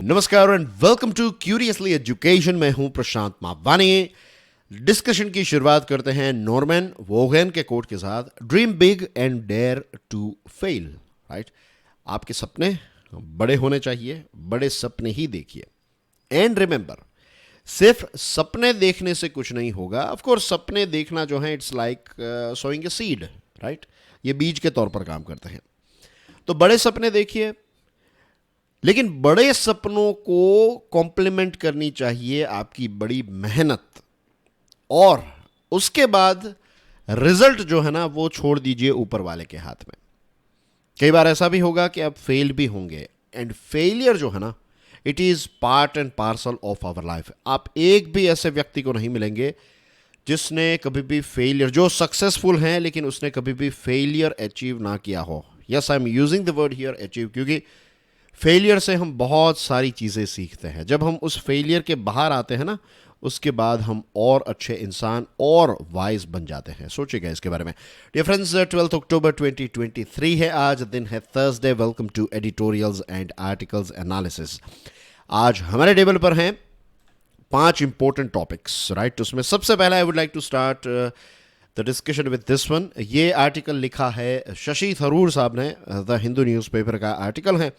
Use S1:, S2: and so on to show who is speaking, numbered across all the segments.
S1: नमस्कार and welcome to Curiously Education. मैं हूं प्रशांत मावानी। डिस्कशन की शुरुआत करते हैं नॉर्मन वोगन के कोट के साथ, dream big and dare to fail. Right, आपके सपने बड़े होने चाहिए, बड़े सपने ही देखिए। एंड रिमेंबर, सिर्फ सपने देखने से कुछ नहीं होगा। ऑफ कोर्स सपने देखना जो है it's like sowing a seed. Right, ये बीज के तौर पर काम करते हैं। तो बड़े सपने देखिए, लेकिन बड़े सपनों को कॉम्प्लीमेंट करनी चाहिए आपकी बड़ी मेहनत, और उसके बाद रिजल्ट जो है ना वो छोड़ दीजिए ऊपर वाले के हाथ में। कई बार ऐसा भी होगा कि आप फेल भी होंगे, एंड फेलियर जो है ना it is part and parcel of our life. आप एक भी ऐसे व्यक्ति को नहीं मिलेंगे जिसने कभी भी फेलियर, जो सक्सेसफुल हैं लेकिन उसने कभी भी फेलियर अचीव ना किया हो। Yes, I am using the word here achieve, क्योंकि फेलियर से हम बहुत सारी चीज़ें सीखते हैं। जब हम उस फेलियर के बाहर आते हैं ना, उसके बाद हम और अच्छे इंसान और वाइज बन जाते हैं। सोचिएगा इसके बारे में। डियर फ्रेंड्स, 12 अक्टूबर 2023 है आज, दिन है Thursday. Welcome to editorials and articles analysis. आज हमारे टेबल पर हैं 5 इंपॉर्टेंट टॉपिक्स। राइट, उसमें सबसे पहला I would like to start the discussion with this one. ये आर्टिकल लिखा है शशि थरूर साहब ने, द हिंदू न्यूज़पेपर का आर्टिकल है।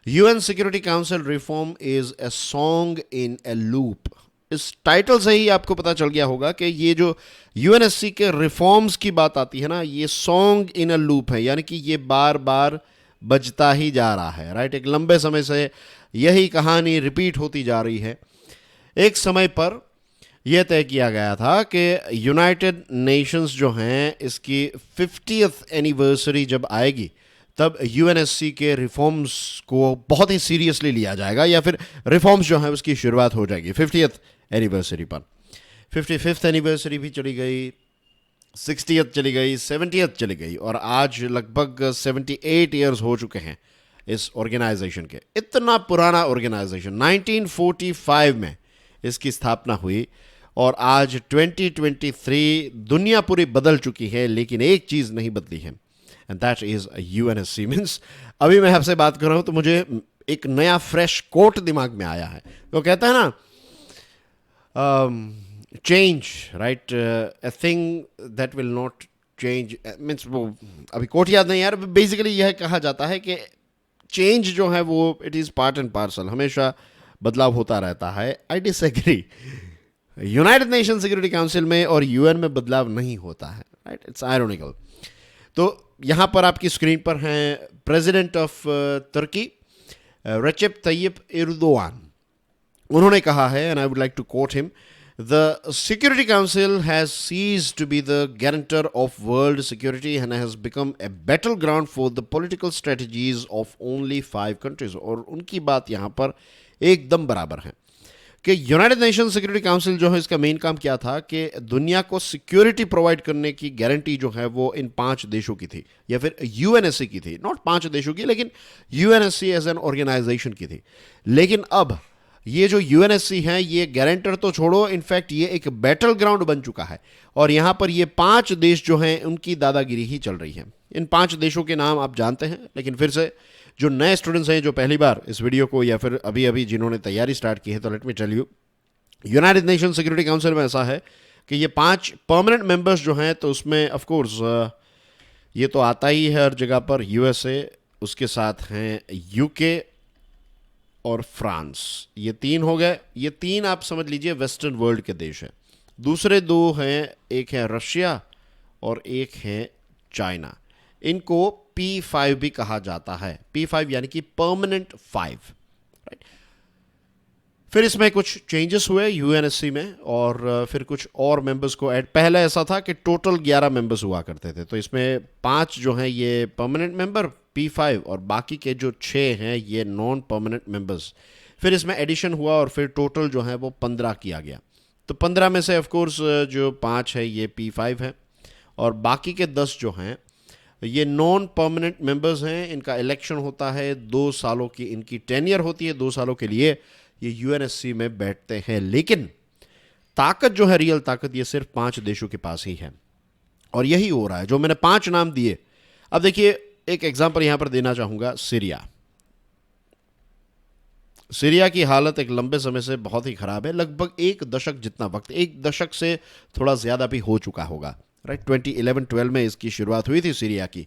S1: UN security council reform is a song in a loop. इस टाइटल से ही आपको पता चल गया होगा कि ये जो यूएनएससी के रिफॉर्म्स की बात आती है ना, ये सॉन्ग इन ए लूप है, यानी कि ये बार बार बजता ही जा रहा है। राइट, एक लंबे समय से यही कहानी रिपीट होती जा रही है। एक समय पर यह तय किया गया था कि यूनाइटेड नेशंस जो हैं इसकी 50th एनिवर्सरी जब आएगी तब यूएनएससी के रिफॉर्म्स को बहुत ही सीरियसली लिया जाएगा, या फिर रिफॉर्म्स जो है उसकी शुरुआत हो जाएगी 50th एनिवर्सरी पर। 55th एनिवर्सरी भी चली गई, 60th चली गई, 70th चली गई, और आज लगभग 78 ईयर्स हो चुके हैं इस ऑर्गेनाइजेशन के। इतना पुराना ऑर्गेनाइजेशन, 1945 में इसकी स्थापना हुई, और आज 2023 दुनिया पूरी बदल चुकी है, लेकिन एक चीज़ नहीं बदली है, and that is UNSC. Means अभी मैं आपसे बात कर रहा हूं तो मुझे एक नया फ्रेश कोट दिमाग में आया है। वो कहता है ना, change, right, a thing that will not change. Means वो अभी कोट याद नहीं यार, बेसिकली यह कहा जाता है कि चेंज जो है वो it is part and parcel, हमेशा बदलाव होता रहता है। I disagree. United nation security council में और यूएन में बदलाव नहीं होता है। Right, it's ironical. तो यहाँ पर आपकी स्क्रीन पर हैं president of Turkey Recep Tayyip Erdogan. उन्होंने कहा है, and I would like to quote him, the security council has cease to be the guarantor of world security and has become a battle ground for the political strategies of only 5 countries. और उनकी बात यहाँ पर एकदम बराबर है कि United nation security council जो है इसका मेन काम क्या था कि दुनिया को सिक्योरिटी प्रोवाइड करने की गारंटी जो है वो इन 5 देशों की थी, या फिर यूएनएससी की थी। नॉट 5 देशों की, लेकिन यूएनएससी एज एन ऑर्गेनाइजेशन की थी। लेकिन अब ये जो यूएनएससी है ये गारंटर तो छोड़ो, इनफैक्ट ये एक बैटल ग्राउंड बन चुका है, और यहाँ पर ये 5 देश जो हैं उनकी दादागिरी ही चल रही है। इन 5 देशों के नाम आप जानते हैं, लेकिन फिर से जो नए स्टूडेंट्स हैं जो पहली बार इस वीडियो को, या फिर अभी अभी जिन्होंने तैयारी स्टार्ट की है, तो let me tell you, united nation security council में ऐसा है कि ये 5 परमानेंट मेंबर्स जो हैं, तो उसमें ऑफ कोर्स ये तो आता ही है हर जगह पर, यूएसए, उसके साथ हैं यूके और फ्रांस। ये 3 हो गए। ये 3 आप समझ लीजिए वेस्टर्न वर्ल्ड के देश हैं। दूसरे 2 हैं, एक है रशिया और एक है चाइना। इनको P5 भी कहा जाता है। P5 यानी कि परमानेंट 5। राइट, फिर इसमें कुछ चेंजेस हुए यूएनएससी में, और फिर कुछ और मेंबर्स को ऐड। पहले ऐसा था कि टोटल 11 मेंबर्स हुआ करते थे, तो इसमें 5 जो हैं ये परमानेंट मेंबर P5, और बाकी के जो 6 हैं ये नॉन परमानेंट मेंबर्स। फिर इसमें एडिशन हुआ, और फिर टोटल जो है वो 15 किया गया। तो 15 में से ऑफ कोर्स जो 5 है ये P5 है, और बाकी के 10 जो हैं ये नॉन परमानेंट मेंबर्स हैं। इनका इलेक्शन होता है, 2 सालों की इनकी टेन्यर होती है, 2 सालों के लिए ये यूएनएससी में बैठते हैं। लेकिन ताकत जो है, रियल ताकत, ये सिर्फ 5 देशों के पास ही है, और यही हो रहा है जो मैंने 5 नाम दिए। अब देखिए, एक एग्जांपल यहां पर देना चाहूंगा, सीरिया। सीरिया की हालत एक लंबे समय से बहुत ही खराब है, लगभग एक दशक जितना वक्त, एक दशक से थोड़ा ज़्यादा भी हो चुका होगा, राइट। 2011-12 में इसकी शुरुआत हुई थी सीरिया की।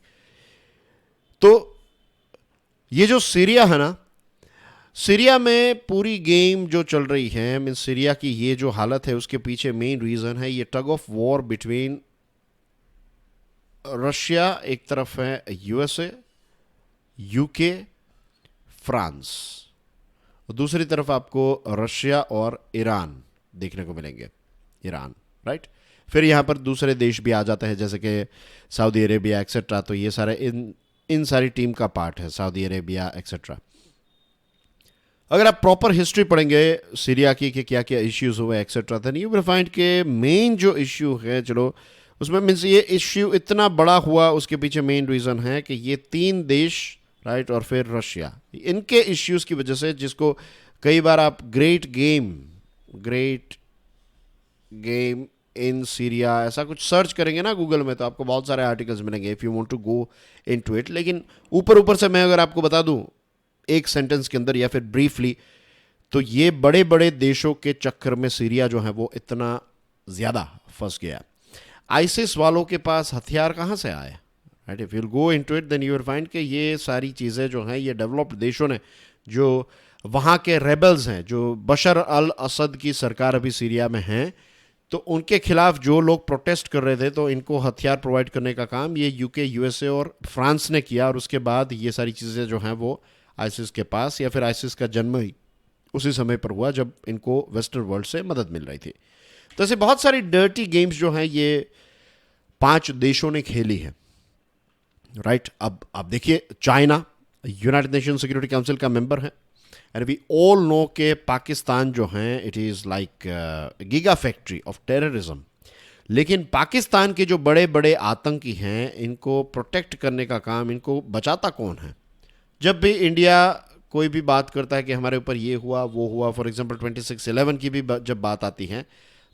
S1: तो ये जो सीरिया है ना, सीरिया में पूरी गेम जो चल रही है, मीन सीरिया की ये जो हालत है, उसके पीछे मेन रीज़न है ये tug of war between Russia एक तरफ है, यूएसए, यूके, फ्रांस, दूसरी तरफ आपको रशिया और ईरान देखने को मिलेंगे, ईरान, राइट। फिर यहाँ पर दूसरे देश भी आ जाते हैं जैसे कि सऊदी अरेबिया एक्सेट्रा। तो ये सारे इन सारी टीम का पार्ट है, सऊदी अरेबिया एक्सेट्रा। अगर आप प्रॉपर हिस्ट्री पढ़ेंगे सीरिया की कि क्या क्या इश्यूज हुए etcetera, then you will find के मेन जो इश्यू है, चलो उसमें मीन्स ये इश्यू इतना बड़ा हुआ, उसके पीछे मेन रीज़न है कि ये तीन देश, राइट, और फिर रशिया, इनके इश्यूज की वजह से, जिसको कई बार आप ग्रेट गेम इन सीरिया ऐसा कुछ सर्च करेंगे ना गूगल में, तो आपको बहुत सारे आर्टिकल्स मिलेंगे if you want to go into it. लेकिन ऊपर ऊपर से मैं अगर आपको बता दूं एक सेंटेंस के अंदर या फिर ब्रीफली, तो ये बड़े बड़े देशों के चक्कर में सीरिया जो है वो इतना ज़्यादा फंस गया। आईसिस वालों के पास हथियार कहाँ से आए, right. If you go into it then you will find कि ये सारी चीज़ें जो हैं ये डेवलप्ड देशों ने, जो वहाँ के रेबल्स हैं, जो बशर अल असद की सरकार अभी सीरिया में हैं, तो उनके खिलाफ जो लोग प्रोटेस्ट कर रहे थे, तो इनको हथियार प्रोवाइड करने का काम ये यूके, यूएसए और फ्रांस ने किया। और उसके बाद ये सारी चीज़ें जो हैं वो आईसिस के पास, या फिर आईसिस का जन्म ही उसी समय पर हुआ जब इनको वेस्टर्न वर्ल्ड से मदद मिल रही थी। तो ऐसे बहुत सारी डर्टी गेम्स जो हैं ये 5 देशों ने खेली है, राइट। अब देखिए, China United nation security council का मेंबर है, एंड वी ऑल नो के पाकिस्तान जो हैं it is like giga factory of terrorism. लेकिन पाकिस्तान के जो बड़े बड़े आतंकी हैं, इनको प्रोटेक्ट करने का काम, इनको बचाता कौन है? जब भी इंडिया कोई भी बात करता है कि हमारे ऊपर ये हुआ वो हुआ, फॉर एग्जांपल 26/11 की भी जब बात आती है,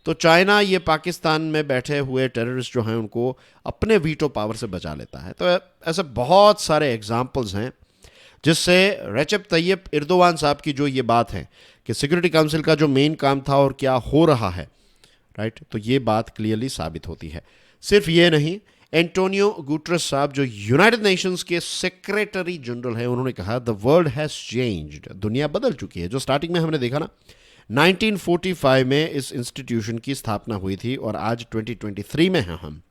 S1: तो चाइना ये पाकिस्तान में बैठे हुए टेररिस्ट जो हैं उनको अपने वीटो पावर से बचा लेता है। तो ऐसे बहुत सारे एग्जाम्पल्स हैं जिससे रेचेप तैयब एर्दोवान साहब की जो ये बात है कि सिक्योरिटी काउंसिल का जो मेन काम था और क्या हो रहा है, राइट, तो ये बात क्लियरली साबित होती है। सिर्फ ये नहीं, एंटोनियो गुटरेस साहब जो यूनाइटेड नेशंस के सेक्रेटरी जनरल हैं, उन्होंने कहा द वर्ल्ड हैज़ चेंज्ड, दुनिया बदल चुकी है। जो स्टार्टिंग में हमने देखा ना, 1945 में इस इंस्टीट्यूशन की स्थापना हुई थी और आज 2023 में हैं हम।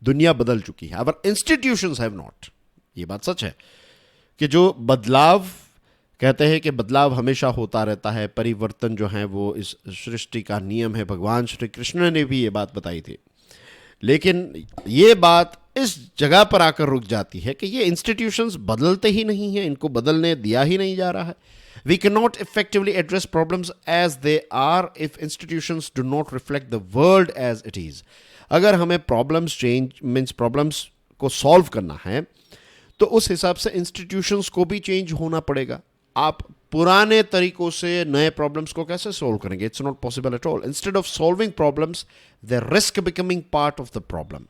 S1: दुनिया बदल चुकी है, अवर इंस्टीट्यूशंस हैव नॉट। ये बात सच है कि जो बदलाव कहते हैं कि बदलाव हमेशा होता रहता है, परिवर्तन जो है वो इस सृष्टि का नियम है। भगवान श्री कृष्ण ने भी ये बात बताई थी। लेकिन ये बात इस जगह पर आकर रुक जाती है कि ये इंस्टीट्यूशंस बदलते ही नहीं हैं, इनको बदलने दिया ही नहीं जा रहा है। We can not effectively address problems as they are if institutions do not reflect the world as it is. अगर हमें प्रॉब्लम्स को सॉल्व करना है तो उस हिसाब से इंस्टीट्यूशंस को भी चेंज होना पड़ेगा। आप पुराने तरीकों से नए प्रॉब्लम्स को कैसे सॉल्व करेंगे? It's not possible at all. Instead of solving problems they risk becoming part of the problem.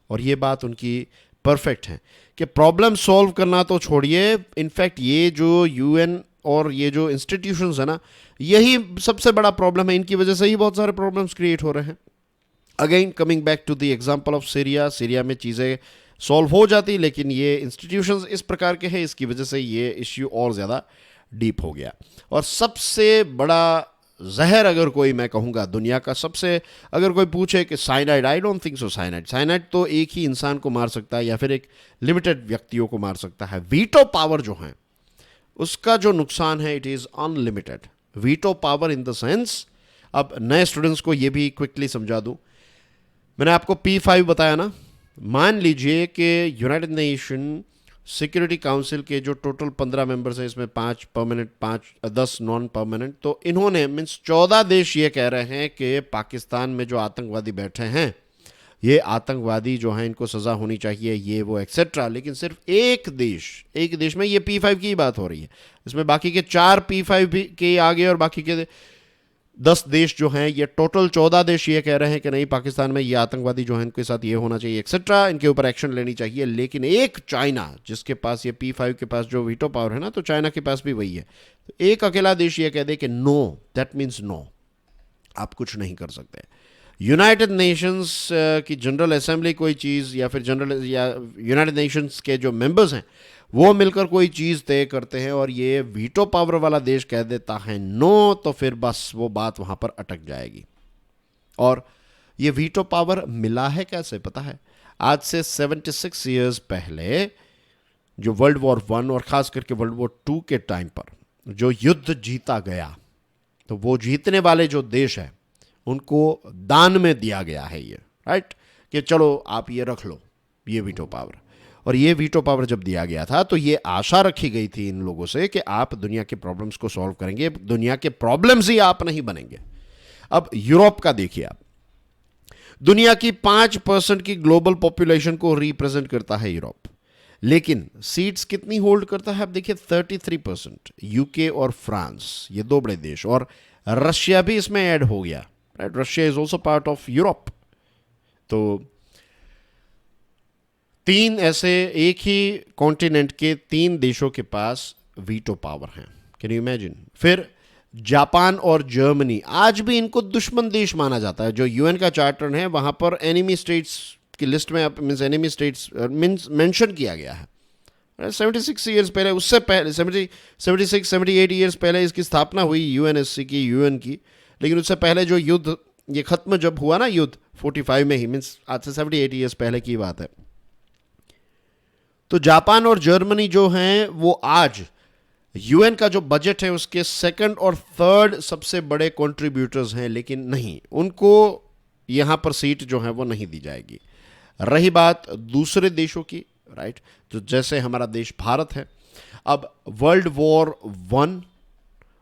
S1: और ये बात उनकी परफेक्ट है कि प्रॉब्लम सॉल्व करना तो छोड़िए, इनफैक्ट ये जो यूएन और ये जो इंस्टीट्यूशंस है ना, यही सबसे बड़ा प्रॉब्लम है। इनकी वजह से ही बहुत सारे प्रॉब्लम्स क्रिएट हो रहे हैं। Again coming back to the example of Syria, Syria में चीज़ें सॉल्व हो जाती, लेकिन ये इंस्टीट्यूशंस इस प्रकार के हैं, इसकी वजह से ये इश्यू और ज़्यादा डीप हो गया। और सबसे बड़ा जहर अगर कोई, मैं कहूँगा दुनिया का सबसे, अगर कोई पूछे कि cyanide, I don't think so cyanide तो एक ही इंसान को मार सकता है या फिर एक लिमिटेड व्यक्तियों को मार सकता है। वीटो पावर जो है उसका जो नुकसान है it is unlimited. Veto power in the sense, अब नए स्टूडेंट्स को ये भी क्विकली समझा दूँ, मैंने आपको P5 बताया ना। मान लीजिए कि यूनाइटेड नेशन सिक्योरिटी काउंसिल के जो टोटल 15 मेंबर्स हैं, इसमें 5 परमानेंट, 10 नॉन परमानेंट, तो इन्होंने मीन्स 14 देश ये कह रहे हैं कि पाकिस्तान में जो आतंकवादी बैठे हैं ये आतंकवादी जो हैं, इनको सज़ा होनी चाहिए, ये वो एक्सेट्रा। लेकिन सिर्फ एक देश में ये P5 की ही बात हो रही है। इसमें बाकी के 4 P5 भी के आगे और बाकी के 10 देश जो हैं, ये टोटल 14 देश ये कह रहे हैं कि नहीं, पाकिस्तान में ये आतंकवादी जो हैं इनके साथ ये होना चाहिए एक्सेट्रा, इनके ऊपर एक्शन लेनी चाहिए। लेकिन एक चाइना, जिसके पास ये P5 के पास जो वीटो पावर है ना, तो चाइना के पास भी वही है। तो एक अकेला देश ये कह दे कि नो, दैट मीन्स नो, आप कुछ नहीं कर सकते। यूनाइटेड नेशंस की जनरल असेंबली कोई चीज़, या फिर जनरल या यूनाइटेड नेशंस के जो मेंबर्स हैं वो मिलकर कोई चीज़ तय करते हैं और ये वीटो पावर वाला देश कह देता है नो, तो फिर बस वो बात वहाँ पर अटक जाएगी। और ये वीटो पावर मिला है कैसे पता है? आज से 76 ईयर्स पहले जो वर्ल्ड वॉर 1 और ख़ास करके वर्ल्ड वॉर 2 के टाइम पर जो युद्ध जीता गया, तो वो जीतने वाले जो देश है उनको दान में दिया गया है ये, राइट, कि चलो आप ये रख लो, ये वीटो पावर। और ये वीटो पावर जब दिया गया था तो ये आशा रखी गई थी इन लोगों से कि आप दुनिया के प्रॉब्लम्स को सॉल्व करेंगे, दुनिया के प्रॉब्लम्स ही आप नहीं बनेंगे। अब यूरोप का देखिए आप, दुनिया की 5% की ग्लोबल पॉपुलेशन को रिप्रेजेंट करता है यूरोप, लेकिन सीट्स कितनी होल्ड करता है? आप देखिए 33%। यूके और फ्रांस, ये दो बड़े देश, और रशिया भी इसमें ऐड हो गया, right, Russia is also part of Europe. तो 3 ऐसे एक ही कॉन्टिनेंट के 3 देशों के पास वीटो पावर है, कैन यू इमेजिन। फिर जापान और जर्मनी, आज भी इनको दुश्मन देश माना जाता है। जो यूएन का चार्टर है वहां पर एनिमी स्टेट्स की लिस्ट में means enemy states means mention किया गया है। 76 ईयर्स पहले, उससे पहले 76 78 ईयर्स पहले इसकी स्थापना हुई यूएनएससी की, यूएन की। लेकिन उससे पहले जो युद्ध ये खत्म जब हुआ ना, युद्ध 45 में ही, मींस आज से 78 ईयर्स पहले की बात है। तो जापान और जर्मनी जो हैं वो आज यूएन का जो बजट है उसके 2nd और 3rd सबसे बड़े कंट्रीब्यूटर्स हैं, लेकिन नहीं, उनको यहां पर सीट जो है वो नहीं दी जाएगी। रही बात दूसरे देशों की, राइट, तो जैसे हमारा देश भारत है, अब वर्ल्ड वॉर 1,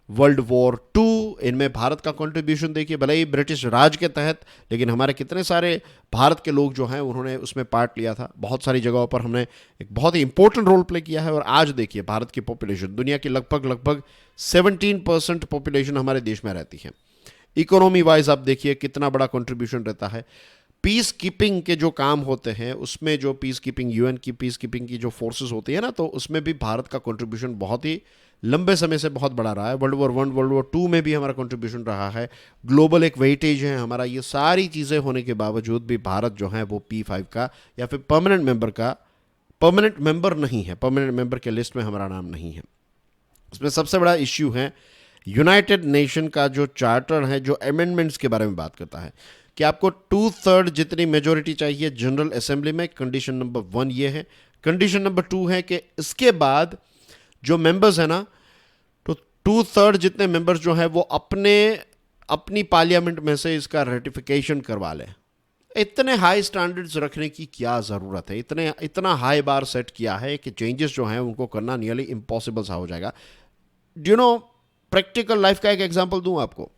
S1: वर्ल्ड वॉर 2, इनमें भारत का कंट्रीब्यूशन देखिए, भले ही ब्रिटिश राज के तहत, लेकिन हमारे कितने सारे भारत के लोग जो हैं उन्होंने उसमें पार्ट लिया था। बहुत सारी जगहों पर हमने एक बहुत ही इंपॉर्टेंट रोल प्ले किया है। और आज देखिए भारत की पॉपुलेशन, दुनिया की लगभग 17% पॉपुलेशन हमारे देश में रहती है। इकोनॉमी वाइज आप देखिए कितना बड़ा कंट्रीब्यूशन रहता है। पीस कीपिंग के जो काम होते हैं उसमें, जो पीस कीपिंग, यूएन की पीस कीपिंग की जो फोर्सेस होती है ना, तो उसमें भी भारत का कंट्रीब्यूशन बहुत ही लंबे समय से बहुत बड़ा रहा है। वर्ल्ड वॉर 1, वर्ल्ड वॉर 2 में भी हमारा कंट्रीब्यूशन रहा है। ग्लोबल एक वेटेज है हमारा। ये सारी चीज़ें होने के बावजूद भी भारत जो है वो P5 का या फिर परमानेंट मेंबर नहीं है, परमानेंट मेंबर के लिस्ट में हमारा नाम नहीं है। इसमें सबसे बड़ा इश्यू है यूनाइटेड नेशन का जो चार्टर है, जो अमेंडमेंट्स के बारे में बात करता है कि आपको 2/3 जितनी मेजोरिटी चाहिए जनरल असेंबली में। कंडीशन नंबर 1 ये है। कंडीशन नंबर 2 है कि इसके बाद जो मेंबर्स है ना, तो 2/3 जितने मेंबर्स जो हैं वो अपनी पार्लियामेंट में से इसका रेटिफिकेशन करवा लें। इतने हाई स्टैंडर्ड्स रखने की क्या ज़रूरत है? इतना हाई बार सेट किया है कि चेंजेस जो हैं उनको करना नियरली इम्पॉसिबल सा हो जाएगा। यू नो, प्रैक्टिकल लाइफ का एक एग्जांपल दूं आपको,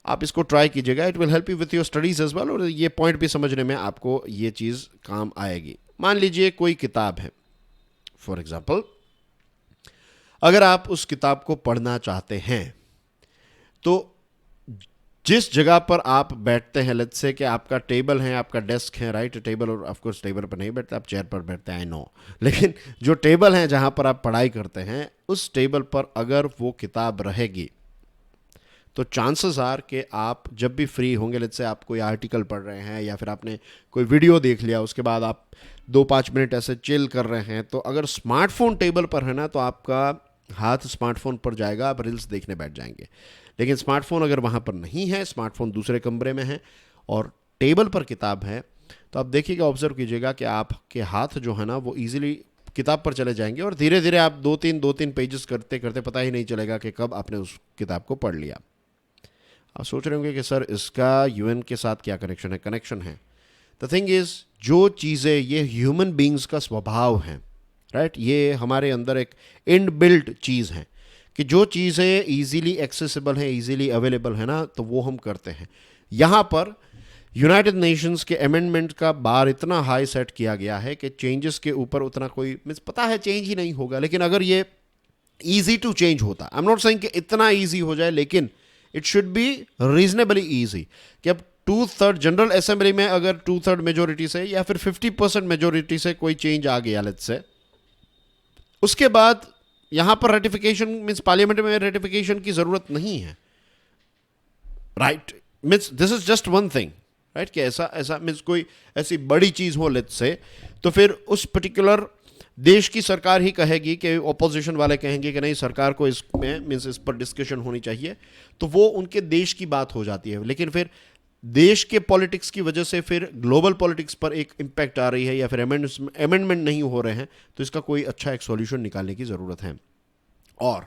S1: आप इसको ट्राई कीजिएगा, it will help you with your studies as well, और ये पॉइंट भी समझने में आपको ये चीज़ काम आएगी। मान लीजिए कोई किताब है, फॉर एग्जांपल, अगर आप उस किताब को पढ़ना चाहते हैं तो जिस जगह पर आप बैठते हैं, लेट्स से कि आपका टेबल है, आपका डेस्क है, राइट, टेबल, और ऑफ कोर्स टेबल पर नहीं बैठते, आप चेयर पर बैठते हैं, आई नो, लेकिन जो टेबल है जहां पर आप पढ़ाई करते हैं, उस टेबल पर अगर वो किताब रहेगी तो चांसेस आर कि आप जब भी फ्री होंगे, लेट्स से आप कोई आर्टिकल पढ़ रहे हैं या फिर आपने कोई वीडियो देख लिया, उसके बाद आप 2-5 मिनट ऐसे चिल कर रहे हैं, तो अगर स्मार्टफोन टेबल पर है ना, तो आपका हाथ स्मार्टफोन पर जाएगा, आप रील्स देखने बैठ जाएंगे। लेकिन स्मार्टफोन अगर वहाँ पर नहीं है, स्मार्टफोन दूसरे कमरे में है और टेबल पर किताब है, तो आप देखिएगा, ऑब्जर्व कीजिएगा कि आपके हाथ जो है ना वो ईजिली किताब पर चले जाएंगे और धीरे धीरे आप 2-3 पेजेस करते करते पता ही नहीं चलेगा कि कब आपने उस किताब को पढ़ लिया। आप सोच रहे होंगे कि सर इसका यूएन के साथ क्या कनेक्शन है? कनेक्शन है। द थिंग इज, जो चीज़ें, ये ह्यूमन बींग्स का स्वभाव है, राइट, ये हमारे अंदर एक इनबिल्ट चीज़ है कि जो चीज़ें ईजीली एक्सेसिबल हैं, ईजीली अवेलेबल है ना, तो वो हम करते हैं। यहाँ पर यूनाइटेड नेशंस के अमेंडमेंट का बार इतना हाई सेट किया गया है कि चेंजेस के ऊपर उतना कोई मीन्स पता है चेंज ही नहीं होगा, लेकिन अगर ये ईजी टू चेंज होता, आई एम नॉट सेइंग कि इतना ईजी हो जाए, लेकिन it should be reasonably easy कि अब 2/3 जनरल असेंबली में अगर 2/3 मेजोरिटी से या फिर 50% मेजोरिटी से कोई चेंज आ गया लेट्स से, उसके बाद यहां पर रेटिफिकेशन मीन्स पार्लियामेंट में रेटिफिकेशन की जरूरत नहीं है, right? Means this is just one thing, right? कि ऐसा ऐसा मीन्स कोई ऐसी बड़ी चीज हो लेट्स से, तो फिर उस पर्टिकुलर देश की सरकार ही कहेगी कि ऑपोजिशन वाले कहेंगे कि नहीं सरकार को इसमें मीन्स इस पर डिस्कशन होनी चाहिए, तो वो उनके देश की बात हो जाती है। लेकिन फिर देश के पॉलिटिक्स की वजह से फिर ग्लोबल पॉलिटिक्स पर एक इम्पैक्ट आ रही है या फिर अमेंडमेंट नहीं हो रहे हैं, तो इसका कोई अच्छा एक सॉल्यूशन निकालने की ज़रूरत है। और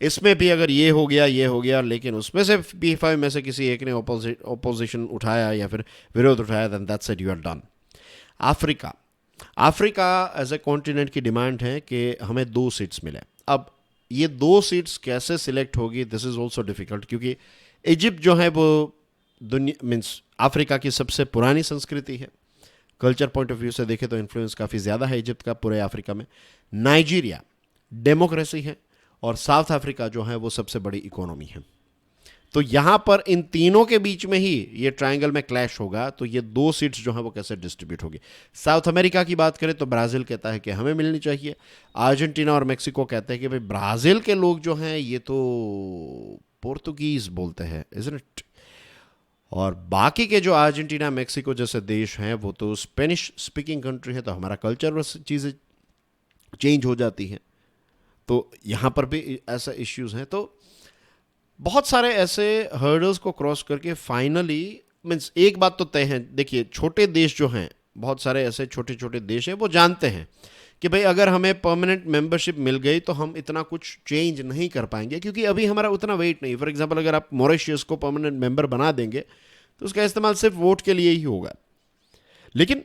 S1: इसमें भी अगर ये हो गया लेकिन उसमें से P5 में से किसी एक ने ऑपोजिशन उठाया या फिर विरोध उठाया, then that's it, you are done. Africa as a continent की डिमांड है कि हमें 2 सीट्स मिले। अब ये 2 सीट्स कैसे सिलेक्ट होगी, दिस इज ऑल्सो डिफिकल्ट, क्योंकि इजिप्ट जो है वो दुनिया मीन्स अफ्रीका की सबसे पुरानी संस्कृति है। कल्चर पॉइंट ऑफ व्यू से देखें तो इन्फ्लुएंस काफ़ी ज़्यादा है इजिप्ट का पूरे अफ्रीका में। नाइजीरिया डेमोक्रेसी है और साउथ अफ्रीका जो है वो सबसे बड़ी इकोनॉमी है। तो यहाँ पर इन तीनों के बीच में ही ये ट्रायंगल में क्लैश होगा, तो ये 2 सीट्स जो है वो कैसे डिस्ट्रीब्यूट होगी। साउथ अमेरिका की बात करें तो ब्राज़ील कहता है कि हमें मिलनी चाहिए, अर्जेंटीना और मेक्सिको कहते हैं कि भाई ब्राज़ील के लोग जो हैं ये तो पोर्तुगीज़ बोलते हैं, इज़न्ट इट? और बाकी के जो अर्जेंटीना मेक्सिको जैसे देश हैं वो तो स्पेनिश स्पीकिंग कंट्री है, तो हमारा कल्चर चीज़ें चेंज हो जाती हैं। तो यहाँ पर भी ऐसा इश्यूज़ हैं। तो बहुत सारे ऐसे हर्डल्स को क्रॉस करके फाइनली मीन्स एक बात तो तय है। देखिए छोटे देश जो हैं, बहुत सारे ऐसे छोटे छोटे देश हैं, वो जानते हैं कि भाई अगर हमें परमानेंट मेंबरशिप मिल गई तो हम इतना कुछ चेंज नहीं कर पाएंगे, क्योंकि अभी हमारा उतना वेट नहीं। फॉर एग्जांपल अगर आप मॉरिशस को परमानेंट मेंबर बना देंगे तो उसका इस्तेमाल सिर्फ वोट के लिए ही होगा। लेकिन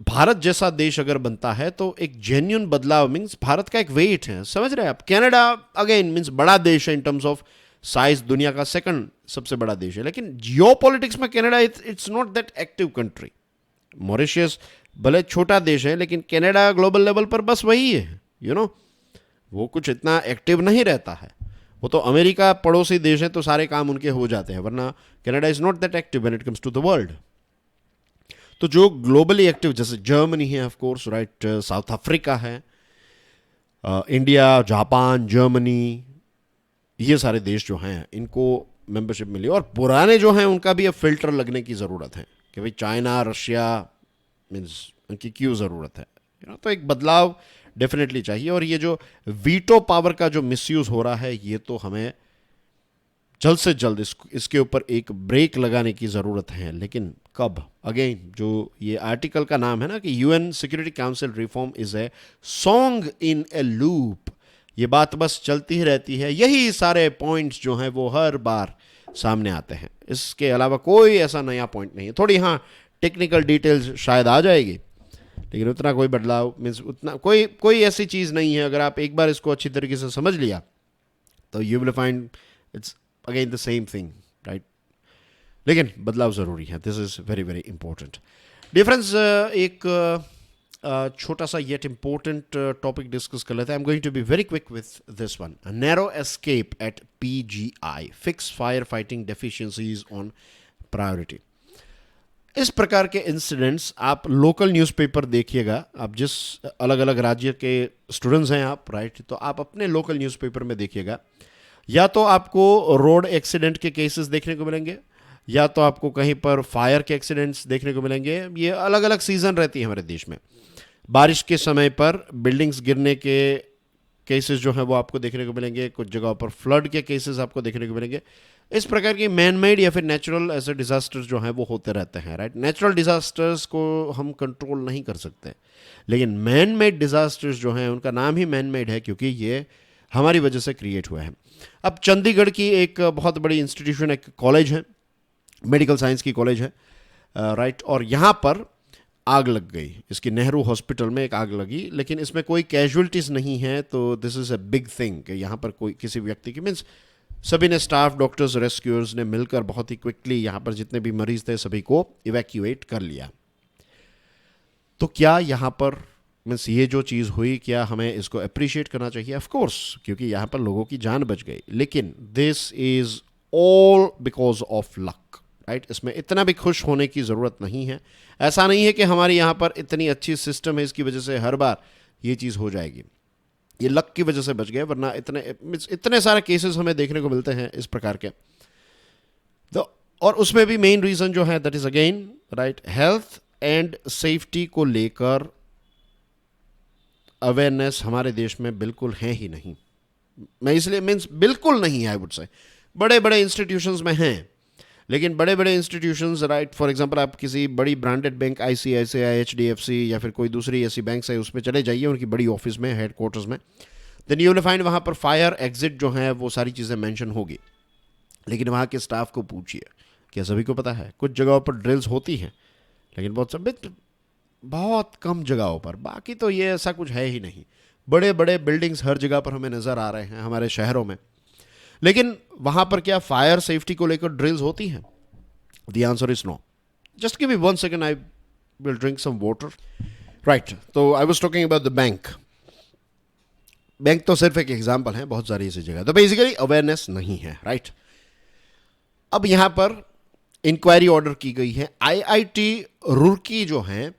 S1: भारत जैसा देश अगर बनता है तो एक जेन्युइन बदलाव मीन्स भारत का एक वेट है, समझ रहे हैं आप? कनाडा अगेन मीन्स बड़ा देश है इन टर्म्स ऑफ साइज, दुनिया का सेकंड सबसे बड़ा देश है, लेकिन जियो पॉलिटिक्स में Canada it's not that active country. Mauritius भले छोटा देश है लेकिन कनाडा ग्लोबल लेवल पर बस वही है, वो कुछ इतना एक्टिव नहीं रहता है। वो तो अमेरिका पड़ोसी देश है तो सारे काम उनके हो जाते हैं, वरना Canada is not that active when it comes to the world. तो जो ग्लोबली एक्टिव जैसे जर्मनी है of course, right, South Africa है, इंडिया, जापान, जर्मनी, ये सारे देश जो हैं इनको मेंबरशिप मिली। और पुराने जो हैं उनका भी अब फिल्टर लगने की ज़रूरत है कि भाई चाइना, रशिया मीन्स उनकी क्यों ज़रूरत है, तो एक बदलाव डेफिनेटली चाहिए। और ये जो वीटो पावर का जो मिसयूज़ हो रहा है ये तो हमें जल्द से जल्द इसके ऊपर एक ब्रेक लगाने की ज़रूरत है। लेकिन कब? अगेन जो ये आर्टिकल का नाम है ना कि UN security council reform is a song in a loop, ये बात बस चलती ही रहती है। यही सारे पॉइंट्स जो हैं वो हर बार सामने आते हैं, इसके अलावा कोई ऐसा नया पॉइंट नहीं है। थोड़ी हाँ टेक्निकल डिटेल्स शायद आ जाएगी, लेकिन उतना कोई बदलाव मीन्स उतना कोई ऐसी चीज़ नहीं है। अगर आप एक बार इसको अच्छी तरीके से समझ लिया तो you will find its again the same thing, right? लेकिन बदलाव ज़रूरी है, this is very very important. Difference एक छोटा सा येट इंपॉर्टेंट टॉपिक डिस्कस कर लेते हैं। I am going to be very quick with this one. Narrow escape at PGI, fix fire fighting deficiencies on priority. इस प्रकार के इंसिडेंट्स आप लोकल न्यूज़पेपर देखिएगा, आप जिस अलग अलग राज्य के स्टूडेंट्स हैं आप, राइट, तो आप अपने लोकल न्यूज़पेपर में देखिएगा, या तो आपको रोड एक्सीडेंट के केसेस देखने को मिलेंगे या तो आपको कहीं पर फायर के एक्सीडेंट्स देखने को मिलेंगे। ये अलग अलग सीज़न रहती है हमारे देश में। बारिश के समय पर बिल्डिंग्स गिरने के केसेस जो हैं वो आपको देखने को मिलेंगे, कुछ जगहों पर फ्लड के केसेस आपको देखने को मिलेंगे। इस प्रकार की मैन मेड या फिर नेचुरल ऐसे डिजास्टर्स जो हैं वो होते रहते हैं, राइट? नेचुरल डिजास्टर्स को हम कंट्रोल नहीं कर सकते, लेकिन मैन मेड डिजास्टर्स जो हैं उनका नाम ही मैन मेड है क्योंकि ये हमारी वजह से क्रिएट हुए हैं। अब चंडीगढ़ की एक बहुत बड़ी इंस्टीट्यूशन, एक कॉलेज है, मेडिकल साइंस की कॉलेज है, राइट, और यहाँ पर आग लग गई। इसकी नेहरू हॉस्पिटल में एक आग लगी, लेकिन इसमें कोई कैजुअलिटीज़ नहीं है, तो this is a big thing कि यहाँ पर कोई किसी व्यक्ति की मीन्स सभी ने, स्टाफ, डॉक्टर्स, रेस्क्यूअर्स ने मिलकर बहुत ही क्विकली यहाँ पर जितने भी मरीज थे सभी को इवैक्यूएट कर लिया। तो क्या यहाँ पर मीन्स ये जो चीज़ हुई, क्या हमें इसको अप्रिशिएट करना चाहिए? ऑफ कोर्स, क्योंकि यहाँ पर लोगों की जान बच गई। लेकिन this is all because of luck, right. इसमें इतना भी खुश होने की ज़रूरत नहीं है। ऐसा नहीं है कि हमारे यहाँ पर इतनी अच्छी सिस्टम है इसकी वजह से हर बार ये चीज़ हो जाएगी। ये लक की वजह से बच गए, वरना इतने सारे केसेस हमें देखने को मिलते हैं इस प्रकार के। तो और उसमें भी मेन रीज़न जो है that is again right, health and safety को लेकर अवेयरनेस हमारे देश में बिल्कुल है ही नहीं। मैं इसलिए मीन्स बिल्कुल नहीं है, आई वुड से। बड़े बड़े इंस्टीट्यूशंस में हैं, लेकिन बड़े बड़े इंस्टीट्यूशंस राइट, फॉर एग्जांपल आप किसी बड़ी ब्रांडेड बैंक आईसीआईसीआई, एचडीएफसी या फिर कोई दूसरी ऐसी बैंक है उसमें चले जाइए, उनकी बड़ी ऑफिस में, हेड क्वार्टर्स में, देन यू विल फाइंड वहाँ पर फायर एग्जिट जो है वो सारी चीज़ें मेंशन होगी। लेकिन वहाँ के स्टाफ को पूछिए, क्या सभी को पता है? कुछ जगहों पर ड्रिल्स होती हैं, लेकिन बहुत कम जगहों पर, बाकी तो ये ऐसा कुछ है ही नहीं। बड़े बड़े बिल्डिंग्स हर जगह पर हमें नज़र आ रहे हैं हमारे शहरों में, लेकिन वहाँ पर क्या फायर सेफ्टी को लेकर ड्रिल्स होती हैं? The answer is no. Just give me 1 second, I will drink some water. Right, तो I was talking about the bank. Bank तो सिर्फ एक एग्जाम्पल है, बहुत सारी ऐसी जगह। तो बेसिकली अवेयरनेस नहीं है, राइट। अब यहाँ पर इंक्वायरी ऑर्डर की गई है आईआईटी रुड़की जो है,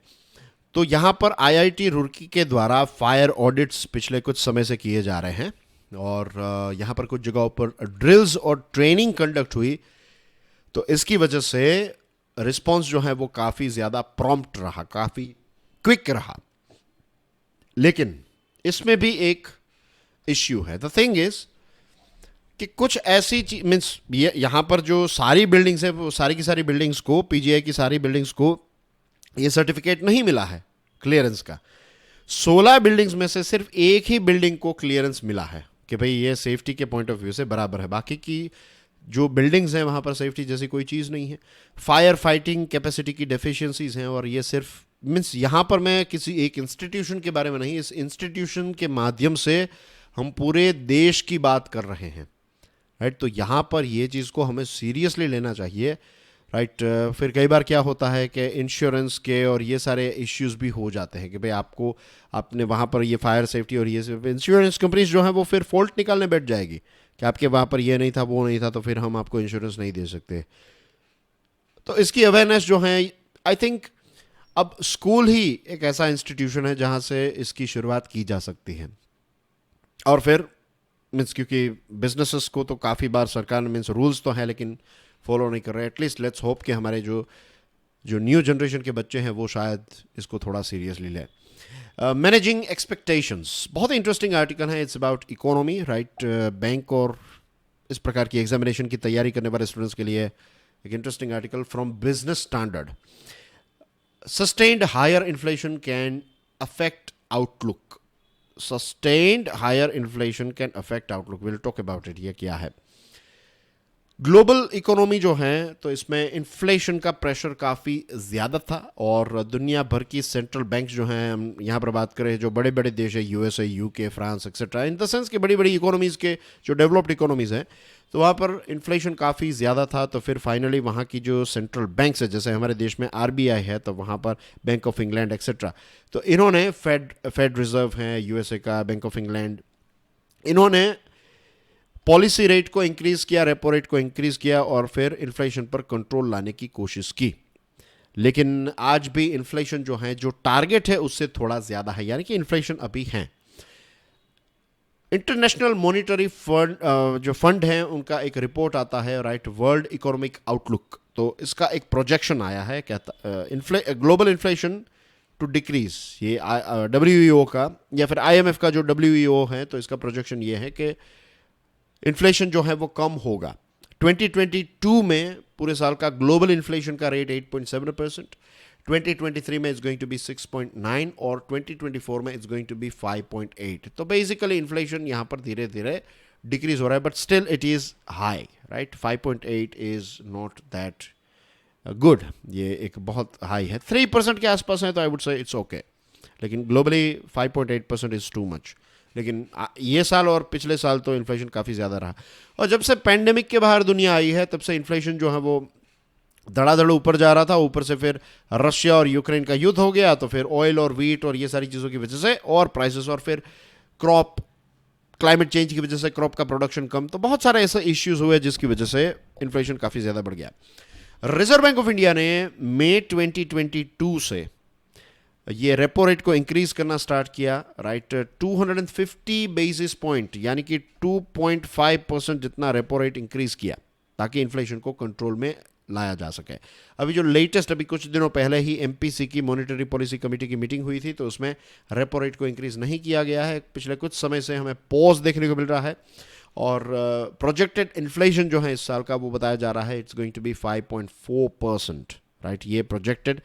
S1: तो यहाँ पर आईआईटी रुड़की के द्वारा फायर ऑडिट्स पिछले कुछ समय से किए जा रहे हैं, और यहाँ पर कुछ जगहों पर ड्रिल्स और ट्रेनिंग कंडक्ट हुई। तो इसकी वजह से रिस्पॉन्स जो है वो काफ़ी ज़्यादा प्रॉम्प्ट रहा, काफ़ी क्विक रहा। लेकिन इसमें भी एक इश्यू है। द थिंग इज कि कुछ ऐसी चीज मीन्स यहाँ पर जो सारी बिल्डिंग्स है वो सारी की सारी बिल्डिंग्स को, पीजीआई की सारी बिल्डिंग्स को ये सर्टिफिकेट नहीं मिला है क्लियरेंस का। 16 बिल्डिंग्स में से सिर्फ एक ही बिल्डिंग को क्लियरेंस मिला है कि भाई ये सेफ्टी के पॉइंट ऑफ व्यू से बराबर है। बाकी की जो बिल्डिंग्स हैं वहाँ पर सेफ्टी जैसी कोई चीज़ नहीं है। फायर फाइटिंग कैपेसिटी की डेफिशिएंसीज हैं, और ये सिर्फ मीन्स यहाँ पर मैं किसी एक इंस्टीट्यूशन के बारे में नहीं, इस इंस्टीट्यूशन के माध्यम से हम पूरे देश की बात कर रहे हैं, राइट। तो यहाँ पर ये चीज़ को हमें सीरियसली लेना चाहिए, राइट। फिर कई बार क्या होता है कि इंश्योरेंस के और ये सारे इश्यूज भी हो जाते हैं कि भाई आपने वहाँ पर ये फायर सेफ्टी और ये इंश्योरेंस कंपनीज जो है वो फिर फॉल्ट निकालने बैठ जाएगी कि आपके वहाँ पर ये नहीं था, वो नहीं था, तो फिर हम आपको इंश्योरेंस नहीं दे सकते। तो इसकी अवेयरनेस जो है, आई थिंक अब स्कूल ही एक ऐसा इंस्टीट्यूशन है जहाँ से इसकी शुरुआत की जा सकती है। और फिर मीन्स क्योंकि बिजनेसेस को तो काफ़ी बार सरकार मीन्स रूल्स तो हैं लेकिन फॉलो नहीं कर रहे। एटलीस्ट लेट्स होप कि हमारे जो न्यू जनरेशन के बच्चे हैं वो शायद इसको थोड़ा सीरियसली लें। मैनेजिंग एक्सपेक्टेशंस, बहुत इंटरेस्टिंग आर्टिकल है। It's about economy, right. Bank और इस प्रकार की एग्जामिनेशन की तैयारी करने वाले स्टूडेंट्स के लिए एक interesting article from Business Standard. Sustained higher inflation can affect outlook. Sustained higher inflation can affect outlook, will talk about it. ये क्या है? ग्लोबल इकोनॉमी जो है तो इसमें इन्फ्लेशन का प्रेशर काफ़ी ज़्यादा था, और दुनिया भर की सेंट्रल बैंक्स जो हैं, हम यहाँ पर बात करें जो बड़े बड़े देश है, USA, UK, France etcetera, in the sense कि बड़ी बड़ी इकोनॉमीज़ के जो डेवलप्ड इकोनॉमीज़ हैं, तो वहाँ पर इन्फ्लेशन काफ़ी ज़्यादा था। तो फिर फाइनली वहाँ की जो सेंट्रल बैंक्स है, जैसे हमारे देश में आरबीआई है, तो वहाँ पर बैंक ऑफ इंग्लैंड एक्सेट्रा, तो इन्होंने फेड रिजर्व है यूएसए का, बैंक ऑफ इंग्लैंड, इन्होंने पॉलिसी रेट को इंक्रीज़ किया, रेपो रेट को इंक्रीज़ किया, और फिर इन्फ्लेशन पर कंट्रोल लाने की कोशिश की। लेकिन आज भी इन्फ्लेशन जो है, जो टारगेट है उससे थोड़ा ज़्यादा है, यानी कि इन्फ्लेशन अभी है। इंटरनेशनल मॉनिटरी फंड जो फंड है उनका एक रिपोर्ट आता है, राइट, वर्ल्ड इकोनॉमिक आउटलुक। तो इसका एक प्रोजेक्शन आया है, कहता ग्लोबल इन्फ्लेशन टू डिक्रीज, ये डब्ल्यूईओ का या फिर आईएमएफ का जो डब्ल्यूईओ है, तो इसका प्रोजेक्शन ये है कि इन्फ्लेशन जो है वो कम होगा। 2022 में पूरे साल का ग्लोबल इन्फ्लेशन का रेट 8.7%, 2023 में इट्स गोइंग टू बी 6.9 और 2024 में इट्स गोइंग टू बी 5.8। तो बेसिकली इन्फ्लेशन यहाँ पर धीरे धीरे डिक्रीज हो रहा है, but still it is high, right. 5.8 is not that good, ये एक बहुत हाई है। 3% के आसपास है तो I would say it's okay, लेकिन ग्लोबली 5.8% इज़ टू मच। लेकिन ये साल और पिछले साल तो इन्फ्लेशन काफ़ी ज़्यादा रहा, और जब से पैंडेमिक के बाहर दुनिया आई है तब से इन्फ्लेशन जो है वो धड़ाधड़ ऊपर जा रहा था। ऊपर से फिर रशिया और यूक्रेन का युद्ध हो गया, तो फिर ऑयल और वीट और ये सारी चीज़ों की वजह से और प्राइसेस, और फिर क्रॉप क्लाइमेट चेंज की वजह से क्रॉप का प्रोडक्शन कम, तो बहुत सारे ऐसे इश्यूज हुए जिसकी वजह से इन्फ्लेशन काफ़ी ज़्यादा बढ़ गया। रिजर्व बैंक ऑफ इंडिया ने मई 2022 से ये रेपो रेट को इंक्रीज करना स्टार्ट किया, राइट। 250 बेसिस पॉइंट यानी कि 2.5% जितना रेपो रेट इंक्रीज किया ताकि इन्फ्लेशन को कंट्रोल में लाया जा सके। अभी जो लेटेस्ट, अभी कुछ दिनों पहले ही एमपीसी की मॉनेटरी पॉलिसी कमेटी की मीटिंग हुई थी, तो उसमें रेपो रेट को इंक्रीज नहीं किया गया है। पिछले कुछ समय से हमें पॉज देखने को मिल रहा है और प्रोजेक्टेड इन्फ्लेशन जो है इस साल का वो बताया जा रहा है it's going to be 5.4%, right. ये प्रोजेक्टेड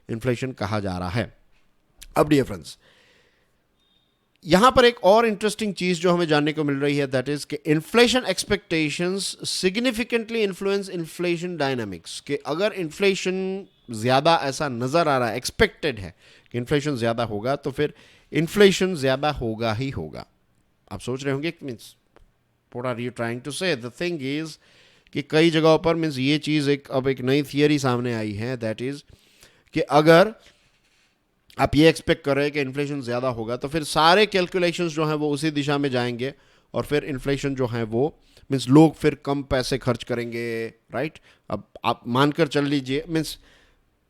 S1: इन्फ्लेशन कहा जा रहा है। अब डियर फ्रेंड्स, यहां पर एक और इंटरेस्टिंग चीज जो हमें जानने को मिल रही है, दैट इज कि inflation expectations significantly influence inflation dynamics. कि अगर इन्फ्लेशन ज्यादा ऐसा नजर आ रहा है, एक्सपेक्टेड है कि इन्फ्लेशन ज्यादा होगा, तो फिर इन्फ्लेशन ज्यादा होगा ही होगा। आप सोच रहे होंगे means what are you trying to say? The thing is कि कई जगहों पर मीन्स ये चीज अब एक नई थियरी सामने आई है, दैट इज कि अगर आप ये एक्सपेक्ट कर रहे हैं कि इन्फ्लेशन ज़्यादा होगा, तो फिर सारे कैलकुलेशंस जो हैं वो उसी दिशा में जाएंगे और फिर इन्फ्लेशन जो है वो मीन्स लोग फिर कम पैसे खर्च करेंगे, राइट। अब आप मानकर चल लीजिए, मीन्स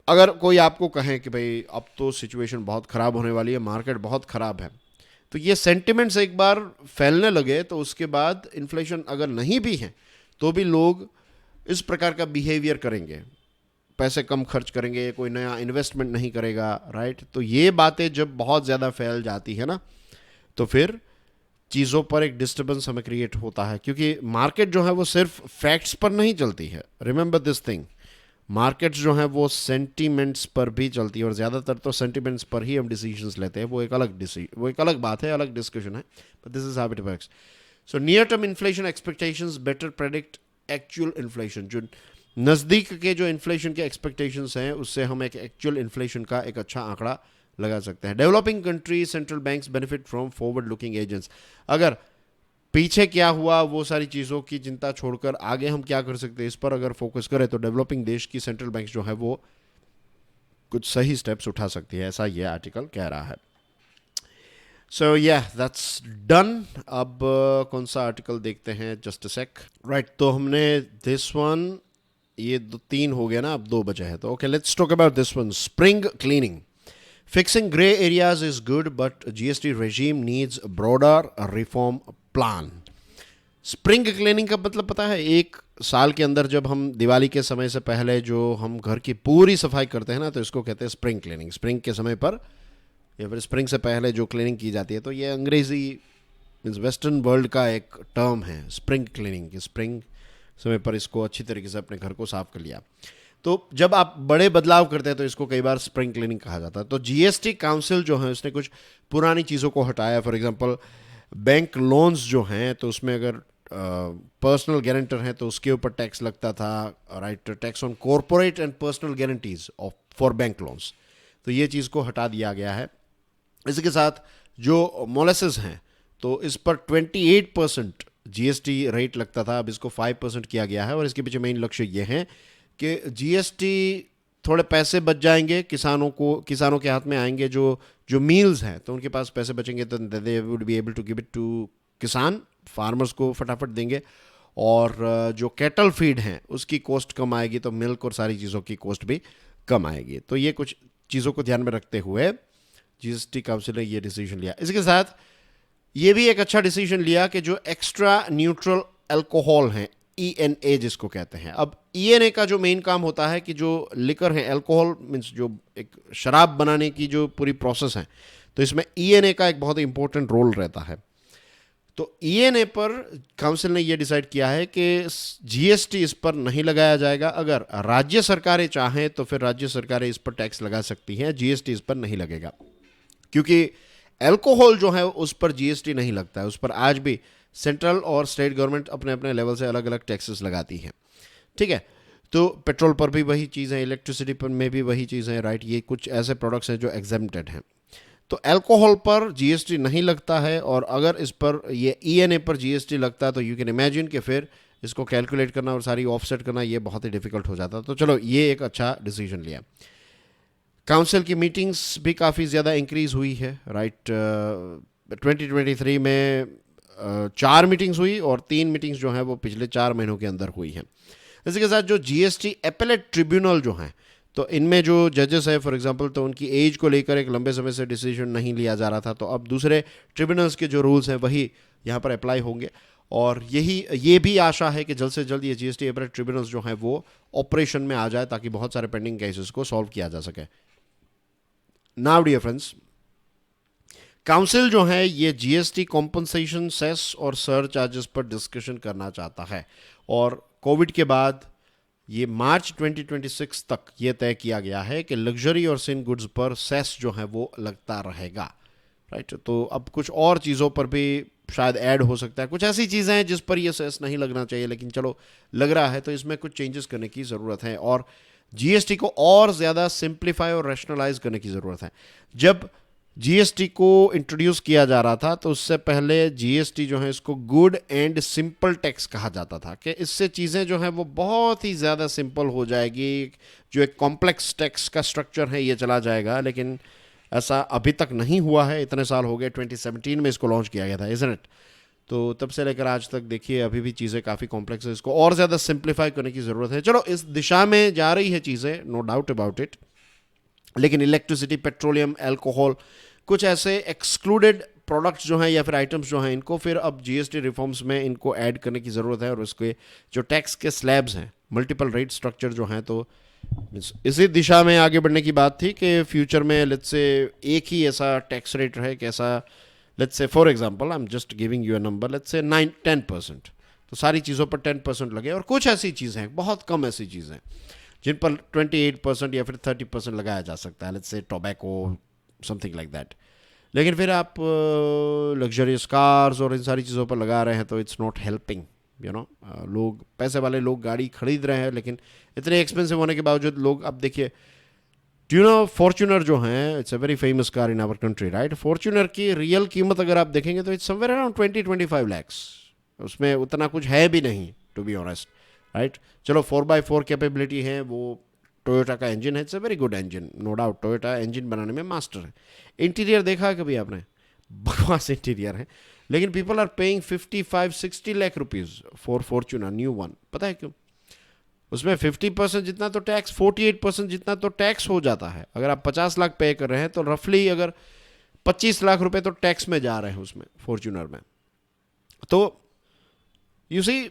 S1: अगर कोई आपको कहे कि भाई अब तो सिचुएशन बहुत ख़राब होने वाली है, मार्केट बहुत ख़राब है, तो ये सेंटिमेंट्स एक बार फैलने लगे तो उसके बाद इन्फ्लेशन अगर नहीं भी है तो भी लोग इस प्रकार का बिहेवियर करेंगे, पैसे कम खर्च करेंगे, कोई नया इन्वेस्टमेंट नहीं करेगा, राइट। तो ये बातें जब बहुत ज़्यादा फैल जाती है ना, तो फिर चीज़ों पर एक डिस्टर्बेंस हमें क्रिएट होता है, क्योंकि मार्केट जो है वो सिर्फ फैक्ट्स पर नहीं चलती है। रिमेंबर दिस थिंग, मार्केट्स जो है वो सेंटीमेंट्स पर भी चलती है और ज़्यादातर तो सेंटीमेंट्स पर ही हम डिसीजंस लेते हैं। वो एक अलग बात है, अलग डिस्कशन है, but this is how it works. So near term inflation expectations better predict actual inflation. जो नज़दीक के जो इन्फ्लेशन के एक्सपेक्टेशंस हैं उससे हम एक एक्चुअल इन्फ्लेशन का एक अच्छा आंकड़ा लगा सकते हैं। Developing country central banks benefit from forward looking agents. अगर पीछे क्या हुआ वो सारी चीज़ों की चिंता छोड़कर आगे हम क्या कर सकते हैं इस पर अगर फोकस करें, तो डेवलपिंग देश की सेंट्रल बैंक जो है वो कुछ सही स्टेप्स उठा सकती है, ऐसा ये आर्टिकल कह रहा है। सो या दैट्स डन। अब कौन सा आर्टिकल देखते हैं, जस्ट अ सेक, राइट। तो हमने दिस वन, ये तीन हो गया ना, अब दो बचे हैं, तो okay let's talk about this one. Spring cleaning, fixing grey areas is good but GST regime needs broader reform plan. Spring cleaning का मतलब पता है? एक साल के अंदर जब हम दिवाली के समय से पहले जो हम घर की पूरी सफाई करते हैं ना, तो इसको कहते हैं स्प्रिंग क्लीनिंग। स्प्रिंग के समय पर या फिर स्प्रिंग से पहले जो क्लीनिंग की जाती है, तो ये अंग्रेजी मीन्स वेस्टर्न वर्ल्ड का एक टर्म है स्प्रिंग क्लीनिंग। स्प्रिंग समय पर इसको अच्छी तरीके से अपने घर को साफ कर लिया। तो जब आप बड़े बदलाव करते हैं तो इसको कई बार स्प्रिंग क्लीनिंग कहा जाता है। तो जीएसटी काउंसिल जो है उसने कुछ पुरानी चीज़ों को हटाया। फॉर एग्जांपल बैंक लोन्स जो हैं, तो उसमें अगर पर्सनल गारंटर हैं तो उसके ऊपर टैक्स लगता था, right. Tax on corporate and personal guarantees of for bank loans, तो ये चीज़ को हटा दिया गया है। इसके साथ जो मोलेसेस हैं तो इस पर 28% जीएसटी रेट लगता था, अब इसको 5% किया गया है। और इसके पीछे मेन लक्ष्य ये है कि जीएसटी थोड़े पैसे बच जाएंगे, किसानों के हाथ में आएंगे। जो मील्स हैं तो उनके पास पैसे बचेंगे, तो they would be able to give it to kisan, farmers को फटाफट देंगे। और जो कैटल फीड हैं उसकी कॉस्ट कम आएगी, तो मिल्क और सारी चीज़ों की कॉस्ट भी कम आएगी। तो ये कुछ चीज़ों को ध्यान में रखते हुए जीएसटी काउंसिल ने ये डिसीजन लिया। इसके साथ ये भी एक अच्छा डिसीजन लिया कि जो एक्स्ट्रा न्यूट्रल अल्कोहल हैं, ईएनए जिसको कहते हैं। अब ईएनए का जो मेन काम होता है कि जो लिकर है, अल्कोहल मीन्स जो एक शराब बनाने की जो पूरी प्रोसेस है, तो इसमें ईएनए का एक बहुत इंपॉर्टेंट रोल रहता है। तो ईएनए पर काउंसिल ने यह डिसाइड किया है कि जीएसटी इस पर नहीं लगाया जाएगा। अगर राज्य सरकारें चाहें तो फिर राज्य सरकारें इस पर टैक्स लगा सकती हैं, जीएसटी इस पर नहीं लगेगा। क्योंकि अल्कोहल जो है उस पर जीएसटी नहीं लगता है, उस पर आज भी सेंट्रल और स्टेट गवर्नमेंट अपने अपने लेवल से अलग अलग टैक्सेस लगाती हैं, ठीक है। तो पेट्रोल पर भी वही चीज़ है, इलेक्ट्रिसिटी पर में भी वही चीज़ है, राइट। ये कुछ ऐसे प्रोडक्ट्स हैं जो एग्जेम्प्टेड हैं। तो अल्कोहल पर जीएसटी नहीं लगता है, और अगर इस पर ये ईएनए पर जीएसटी लगता है तो यू कैन इमेजिन कि फिर इसको कैलकुलेट करना और सारी ऑफसेट करना ये बहुत ही डिफिकल्ट हो जाता। तो चलो ये एक अच्छा डिसीजन लिया। काउंसिल की मीटिंग्स भी काफ़ी ज़्यादा इंक्रीज़ हुई है, राइट। 2023 में 4 मीटिंग्स हुई और 3 मीटिंग्स जो हैं वो पिछले 4 महीनों के अंदर हुई हैं। इसी के साथ जो जीएसटी एपेलेट ट्रिब्यूनल जो हैं, तो इनमें जो जजेस है फॉर एग्जांपल, तो उनकी एज को लेकर एक लंबे समय से डिसीजन नहीं लिया जा रहा था, तो अब दूसरे ट्रिब्यूनल्स के जो रूल्स हैं वही यहाँ पर अप्लाई होंगे। और ये भी आशा है कि जल्द से जल्द ये जीएसटी एपेलेट ट्रिब्यूनल्स जो हैं वो ऑपरेशन में आ जाए ताकि बहुत सारे पेंडिंग केसेस को सॉल्व किया जा सके। नाउ डियर फ्रेंड्स, काउंसिल जो है ये जीएसटी कॉम्पनसेशन, सेस और सर चार्जेस पर डिस्कशन करना चाहता है और कोविड के बाद ये मार्च 2026 तक ये तय किया गया है कि लग्जरी और सिन गुड्स पर सेस जो है वो लगता रहेगा, राइट। तो अब कुछ और चीज़ों पर भी शायद ऐड हो सकता है, कुछ ऐसी चीज़ें हैं जिस पर ये सेस नहीं लगना चाहिए, लेकिन चलो लग रहा है, तो इसमें कुछ चेंजेस करने की ज़रूरत है और जीएसटी को और ज़्यादा सिंप्लीफाई और रैशनलाइज करने की ज़रूरत है। जब जीएसटी को इंट्रोड्यूस किया जा रहा था तो उससे पहले जीएसटी जो है इसको गुड एंड सिंपल टैक्स कहा जाता था कि इससे चीज़ें जो हैं वो बहुत ही ज़्यादा सिंपल हो जाएगी, जो एक कॉम्प्लेक्स टैक्स का स्ट्रक्चर है ये चला जाएगा। लेकिन ऐसा अभी तक नहीं हुआ है, इतने साल हो गए, 2017 में इसको लॉन्च किया गया था, इज़न्ट इट। तो तब से लेकर आज तक देखिए अभी भी चीज़ें काफ़ी कॉम्प्लेक्स है, इसको और ज़्यादा सिंप्लीफाई करने की ज़रूरत है। चलो इस दिशा में जा रही है चीज़ें, नो डाउट अबाउट इट। लेकिन इलेक्ट्रिसिटी, पेट्रोलियम, अल्कोहल, कुछ ऐसे एक्सक्लूडेड प्रोडक्ट्स जो हैं या फिर आइटम्स जो हैं, इनको फिर अब जीएसटी रिफॉर्म्स में इनको ऐड करने की ज़रूरत है और उसके जो टैक्स के स्लैब्स हैं, मल्टीपल रेट स्ट्रक्चर जो हैं, तो इसी दिशा में आगे बढ़ने की बात थी कि फ्यूचर में लेट्स से एक ही ऐसा टैक्स रेट रहे, कैसा let's say for example I am just giving you a number, let's say 10%, तो सारी चीज़ों पर 10% लगे। और कुछ ऐसी चीज़ें हैं, बहुत कम ऐसी चीज़ें हैं जिन पर 28% या फिर 30% लगाया जा सकता है, let's say tobacco, something like that. लेकिन फिर आप लग्जरियस कार्स और इन सारी चीज़ों पर लगा रहे हैं तो it's not helping, you know. लोग, पैसे वाले लोग गाड़ी खरीद रहे हैं, लेकिन इतने एक्सपेंसिव होने के बावजूद लोग, अब देखिए, डू यू नो फॉर्च्यूनर जो है, it's a very famous car in our country, right. Fortuner की रियल कीमत अगर आप देखेंगे तो इट्स समवेयर अराउंड 20-25 लैक्स, उसमें उतना कुछ है भी नहीं, टू बी ऑनेस्ट, राइट। चलो 4x4 कैपेबिलिटी है, वो टोयोटा का इंजन है, it's a very good engine, no doubt, Toyota engine बनाने में मास्टर है। इंटीरियर देखा है कभी आपने? बकवास इंटीरियर है, लेकिन people are paying 55-60 lakh rupees for Fortuner new one. पता है क्यों? उसमें 50% जितना तो टैक्स, 48% जितना तो टैक्स हो जाता है। अगर आप 50 लाख पे कर रहे हैं तो रफली अगर 25 लाख रुपए तो टैक्स में जा रहे हैं उसमें, फॉर्च्यूनर में। तो यू सी,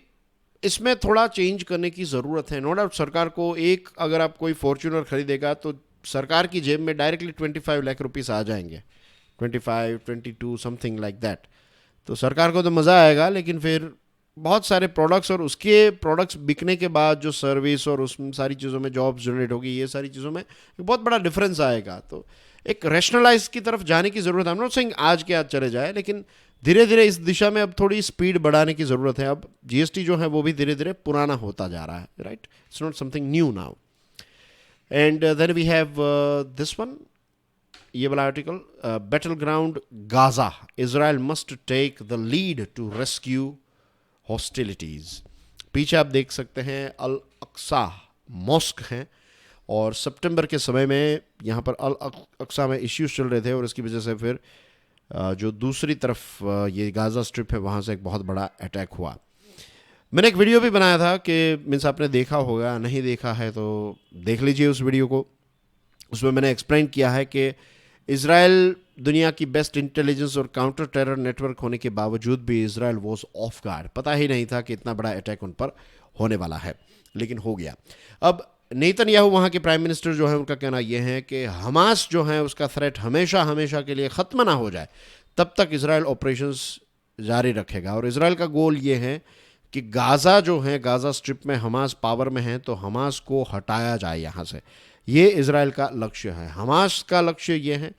S1: इसमें थोड़ा चेंज करने की ज़रूरत है। नो डाउट सरकार को, एक अगर आप कोई फॉर्च्यूनर खरीदेगा तो सरकार की जेब में डायरेक्टली 25 लाख रुपीस आ जाएंगे, 25, 22 समथिंग लाइक दैट। तो सरकार को तो मज़ा आएगा, लेकिन फिर बहुत सारे प्रोडक्ट्स और उसके प्रोडक्ट्स बिकने के बाद जो सर्विस और उस सारी चीज़ों में जॉब्स जनरेट होगी, ये सारी चीज़ों में एक बहुत बड़ा डिफरेंस आएगा। तो एक रैशनलाइज की तरफ जाने की ज़रूरत है। आई एम नॉट सेइंग आज के आज चले जाए, लेकिन धीरे धीरे इस दिशा में अब थोड़ी स्पीड बढ़ाने की ज़रूरत है। अब जीएसटी जो है वो भी धीरे धीरे पुराना होता जा रहा है, right. It's not something new now. And then we have this one, ये वाला article, battle ground Gaza, Israel must take the lead to rescue hostilities. पीछे आप देख सकते हैं अल अक्सा मॉस्क हैं और सितंबर के समय में यहाँ पर अल अक्सा में इश्यूज चल रहे थे और इसकी वजह से फिर जो दूसरी तरफ ये गाज़ा स्ट्रिप है वहाँ से एक बहुत बड़ा अटैक हुआ। मैंने एक वीडियो भी बनाया था कि मीन्स आपने देखा होगा, नहीं देखा है तो देख लीजिए उस वीडियो को। उसमें मैंने एक्सप्लेन किया है कि इज़राइल दुनिया की बेस्ट इंटेलिजेंस और काउंटर टेरर नेटवर्क होने के बावजूद भी इज़राइल वॉज ऑफ गार्ड। पता ही नहीं था कि इतना बड़ा अटैक उन पर होने वाला है, लेकिन हो गया। अब नेतन्याहू वहाँ के प्राइम मिनिस्टर जो है, उनका कहना यह है कि हमास जो है उसका थ्रेट हमेशा हमेशा के लिए ख़त्म ना हो जाए तब तक इज़राइल ऑपरेशंस जारी रखेगा। और इज़राइल का गोल ये है कि गाज़ा जो है, गाज़ा स्ट्रिप में हमास पावर में है तो हमास को हटाया जाए यहाँ से। ये इज़राइल का लक्ष्य है। हमास का लक्ष्य ये है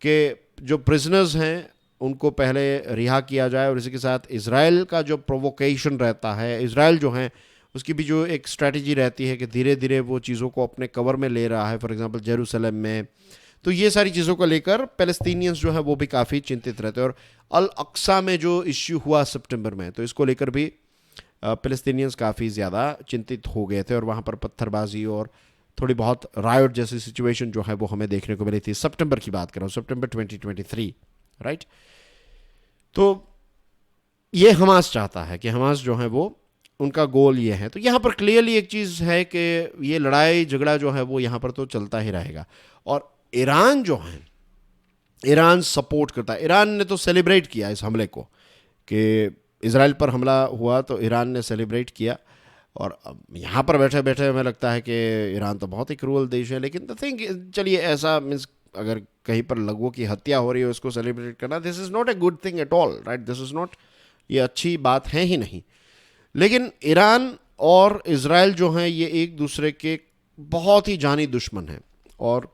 S1: कि जो प्रिजनर्स हैं उनको पहले रिहा किया जाए और इसी के साथ इज़राइल का जो प्रोवोकेशन रहता है, इज़राइल जो है उसकी भी जो एक स्ट्रैटेजी रहती है कि धीरे धीरे वो चीज़ों को अपने कवर में ले रहा है, फॉर एग्जांपल जेरूसलम में, तो ये सारी चीज़ों को लेकर पैलेस्टीनियंस जो है वो भी काफ़ी चिंतित रहते हैं। और अल अक्सा में जो इश्यू हुआ सितंबर में, तो इसको लेकर भी पैलेस्टीनियंस काफ़ी ज़्यादा चिंतित हो गए थे और वहाँ पर पत्थरबाजी और थोड़ी बहुत रायोट जैसी सिचुएशन जो है वो हमें देखने को मिली थी। सितंबर की बात कर रहा हूँ, सितंबर 2023, राइट। तो ये हमास चाहता है कि हमास जो है वो उनका गोल ये है। तो यहाँ पर क्लियरली एक चीज़ है कि ये लड़ाई झगड़ा जो है वो यहाँ पर तो चलता ही रहेगा। और ईरान जो है, ईरान सपोर्ट करता है। ईरान ने तो सेलिब्रेट किया इस हमले को कि इजराइल पर हमला हुआ तो ईरान ने सेलिब्रेट किया। और अब यहाँ पर बैठे बैठे हमें लगता है कि ईरान तो बहुत ही क्रूअल देश है, लेकिन द थिंग, चलिए ऐसा मीन्स अगर कहीं पर लोगों की हत्या हो रही है उसको सेलिब्रेट करना, this is not a good thing at all, right? This is not, ये अच्छी बात है ही नहीं। लेकिन ईरान और इजराइल जो हैं ये एक दूसरे के बहुत ही जानी दुश्मन हैं। और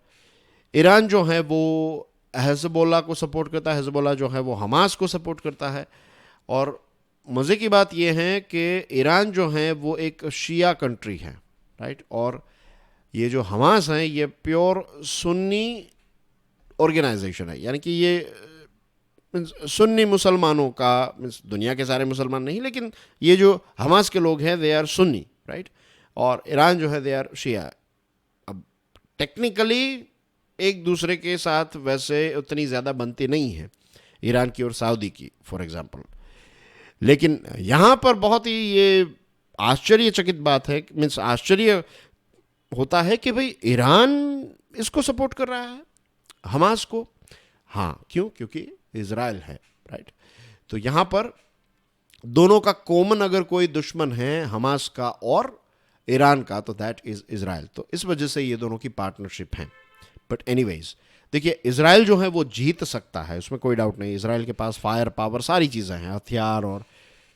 S1: ईरान जो है वो हिजबुल्लाह को सपोर्ट करता है, हिजबुल्लाह जो है वो हमास को सपोर्ट करता है। और मज़े की बात यह है कि ईरान जो है वो एक शिया कंट्री है, राइट? और ये जो हमास हैं ये प्योर सुन्नी ऑर्गेनाइजेशन है, यानी कि ये सुन्नी मुसलमानों का, मीन्स दुनिया के सारे मुसलमान नहीं, लेकिन ये जो हमास के लोग हैं दे आर सुन्नी, राइट? और ईरान जो है दे आर शिया। अब टेक्निकली एक दूसरे के साथ वैसे उतनी ज़्यादा बनती नहीं है ईरान की और सऊदी की, फॉर एग्जांपल। लेकिन यहाँ पर बहुत ही ये आश्चर्यचकित बात है, मीन्स आश्चर्य होता है कि भाई ईरान इसको सपोर्ट कर रहा है, हमास को। हाँ, क्यों? क्योंकि इजराइल है, राइट? तो यहाँ पर दोनों का कॉमन अगर कोई दुश्मन है हमास का और ईरान का, तो दैट इज इजराइल। तो इस वजह से ये दोनों की पार्टनरशिप है। बट एनीवेज, देखिए इजराइल जो है वो जीत सकता है, उसमें कोई डाउट नहीं। इजराइल के पास फायर पावर, सारी चीज़ें हैं, हथियार और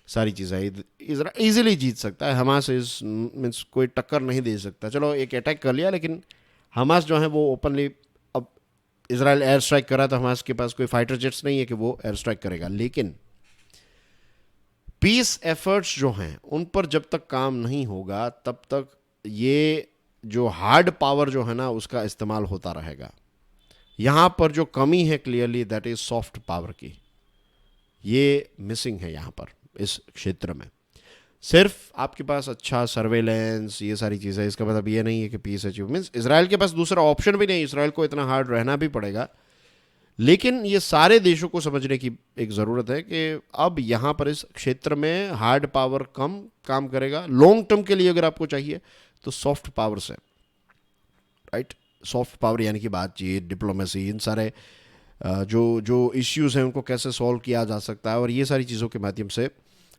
S1: सारी चीज़ें, इजराइल ईजिली जीत सकता है। हमास इज मीन्स कोई टक्कर नहीं दे सकता। चलो एक अटैक कर लिया, लेकिन हमास जो है वो ओपनली, अब इजराइल एयर स्ट्राइक कर रहा था, हमास के पास कोई फाइटर जेट्स नहीं है कि वो एयर स्ट्राइक करेगा। लेकिन पीस एफर्ट्स जो हैं उन पर जब तक काम नहीं होगा तब तक ये जो हार्ड पावर जो है ना उसका इस्तेमाल होता रहेगा। यहाँ पर जो कमी है clearly that is soft power की, ये मिसिंग है यहाँ पर इस क्षेत्र में। सिर्फ आपके पास अच्छा सर्वेलेंस, ये सारी चीज़ें, इसका मतलब ये नहीं है कि पीस अचीव मीन्स इजराइल के पास दूसरा ऑप्शन भी नहीं, इसराइल को इतना हार्ड रहना भी पड़ेगा। लेकिन ये सारे देशों को समझने की एक ज़रूरत है कि अब यहाँ पर इस क्षेत्र में हार्ड पावर कम काम करेगा। लॉन्ग टर्म के लिए अगर आपको चाहिए तो सॉफ्ट पावर से, राइट? सॉफ्ट पावर यानी कि बातचीत, डिप्लोमेसी, इन सारे जो इश्यूज़ हैं उनको कैसे सॉल्व किया जा सकता है, और ये सारी चीज़ों के माध्यम से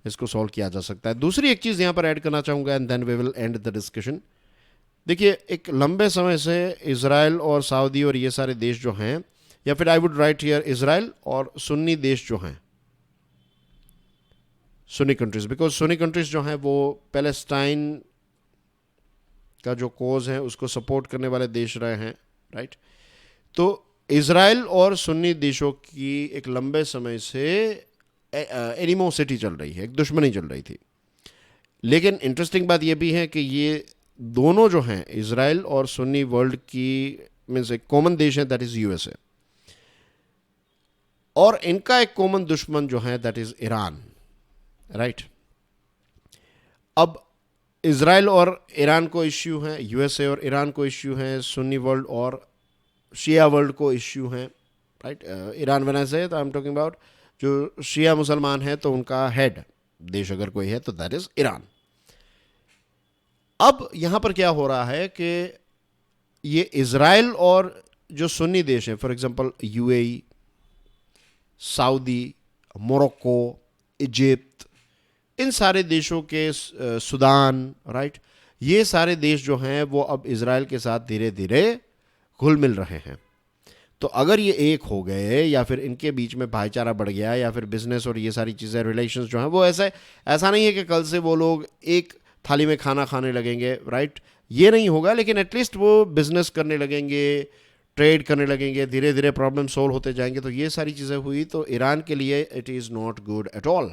S1: इसको सॉल्व किया जा सकता है। दूसरी एक चीज़ यहाँ पर ऐड करना चाहूँगा and then we will end the discussion. देखिए एक लंबे समय से इजराइल और सऊदी और ये सारे देश जो हैं, या फिर I would write here Israel और सुन्नी देश जो हैं, Sunni countries, because Sunni countries जो हैं वो पैलेस्टाइन का जो कोज है उसको सपोर्ट करने वाले देश रहे हैं, राइट? तो इजराइल और सुन्नी देशों की एक लंबे समय से एनिमोसिटी चल रही है, एक दुश्मनी चल रही थी। लेकिन इंटरेस्टिंग बात यह भी है कि ये दोनों जो हैं इजराइल और सुन्नी वर्ल्ड की मीन्स एक कॉमन देश है दैट इज यूएसए, और इनका एक कॉमन दुश्मन जो है दैट इज ईरान, राइट? अब इजराइल और ईरान को इश्यू है, यूएसए और ईरान को इश्यू है, सुन्नी वर्ल्ड और शिया वर्ल्ड को इश्यू है, राइट? ईरान बना से तो आई एम टॉकिंग अबाउट जो शिया मुसलमान है, तो उनका हेड देश अगर कोई है तो दैट इज ईरान। अब यहां पर क्या हो रहा है कि ये इजराइल और जो सुन्नी देश हैं, for example UAE, Saudi, Morocco, Egypt, इन सारे देशों के, सूडान, राइट? ये सारे देश जो हैं वो अब इजराइल के साथ धीरे धीरे घुल मिल रहे हैं। तो अगर ये एक हो गए या फिर इनके बीच में भाईचारा बढ़ गया या फिर बिजनेस और ये सारी चीज़ें, रिलेशंस जो हैं वो ऐसा नहीं है कि कल से वो लोग एक थाली में खाना खाने लगेंगे, राइट? ये नहीं होगा, लेकिन एटलीस्ट वो बिजनेस करने लगेंगे, ट्रेड करने लगेंगे, धीरे धीरे प्रॉब्लम सोल्व होते जाएंगे। तो ये सारी चीज़ें हुई तो ईरान के लिए it is not good at all.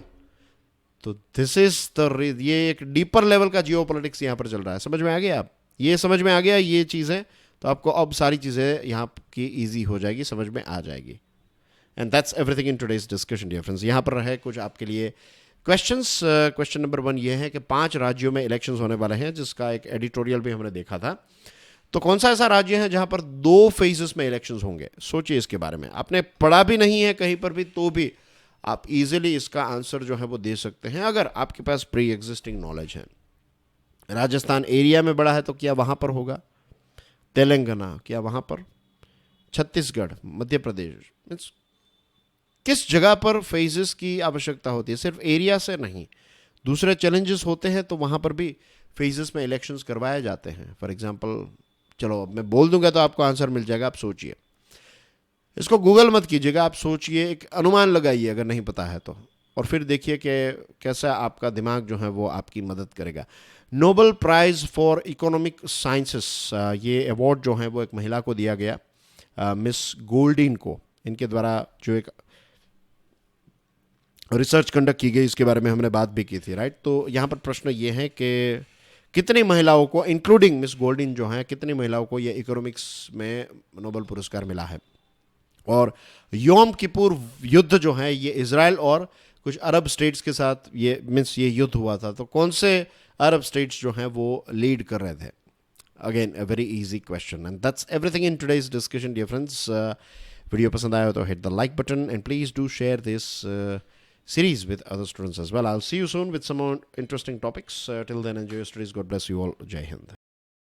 S1: तो दिस इज द, ये एक डीपर लेवल का जियो पॉलिटिक्स यहाँ पर चल रहा है। समझ में आ गया? आप ये समझ में आ गया ये चीज़ें, तो आपको अब सारी चीज़ें यहाँ की ईजी हो जाएगी, समझ में आ जाएगी। And that's everything in today's discussion dear friends. यहाँ पर है कुछ आपके लिए क्वेश्चंस। क्वेश्चन नंबर 1 ये है कि 5 राज्यों में इलेक्शंस होने वाले हैं, जिसका एक एडिटोरियल भी हमने देखा था। तो कौन सा ऐसा राज्य है जहाँ पर 2 फेजेस में इलेक्शंस होंगे? सोचिए इसके बारे में। आपने पढ़ा भी नहीं है कहीं पर भी तो भी आप इजीली इसका आंसर जो है वो दे सकते हैं अगर आपके पास प्री एग्जिस्टिंग नॉलेज है। राजस्थान एरिया में बड़ा है तो क्या वहाँ पर होगा, तेलंगाना क्या वहाँ पर, छत्तीसगढ़, मध्य प्रदेश, मीन्स किस जगह पर फेजेस की आवश्यकता होती है, सिर्फ एरिया से नहीं, दूसरे चैलेंजेस होते हैं तो वहाँ पर भी फेजेस में इलेक्शंस करवाए जाते हैं। फॉर एग्जांपल, चलो अब मैं बोल दूंगा तो आपको आंसर मिल जाएगा, आप सोचिए, इसको गूगल मत कीजिएगा, आप सोचिए, एक अनुमान लगाइए अगर नहीं पता है तो, और फिर देखिए कि कैसा आपका दिमाग जो है वो आपकी मदद करेगा। Nobel prize for economic sciences, ये अवार्ड जो है वो एक महिला को दिया गया, मिस गोल्डिन को। इनके द्वारा जो एक रिसर्च कंडक्ट की गई इसके बारे में हमने बात भी की थी, राइट। तो यहाँ पर प्रश्न ये है कि कितनी महिलाओं को, इंक्लूडिंग मिस गोल्डिन जो है, कितनी महिलाओं को ये इकोनॉमिक्स में नोबेल पुरस्कार मिला है। और योम किपुर युद्ध जो है ये इजराइल और कुछ अरब स्टेट्स के साथ ये मीन्स ये युद्ध हुआ था, तो कौन से अरब स्टेट्स जो हैं वो लीड कर रहे थे। Again a very easy question and that's everything in today's discussion dear friends. Video पसंद आया हो तो hit the like button and please do share this series with other students as well. I'll see you soon with some more interesting topics. Till then, enjoy your studies. God bless you all. Jai Hind.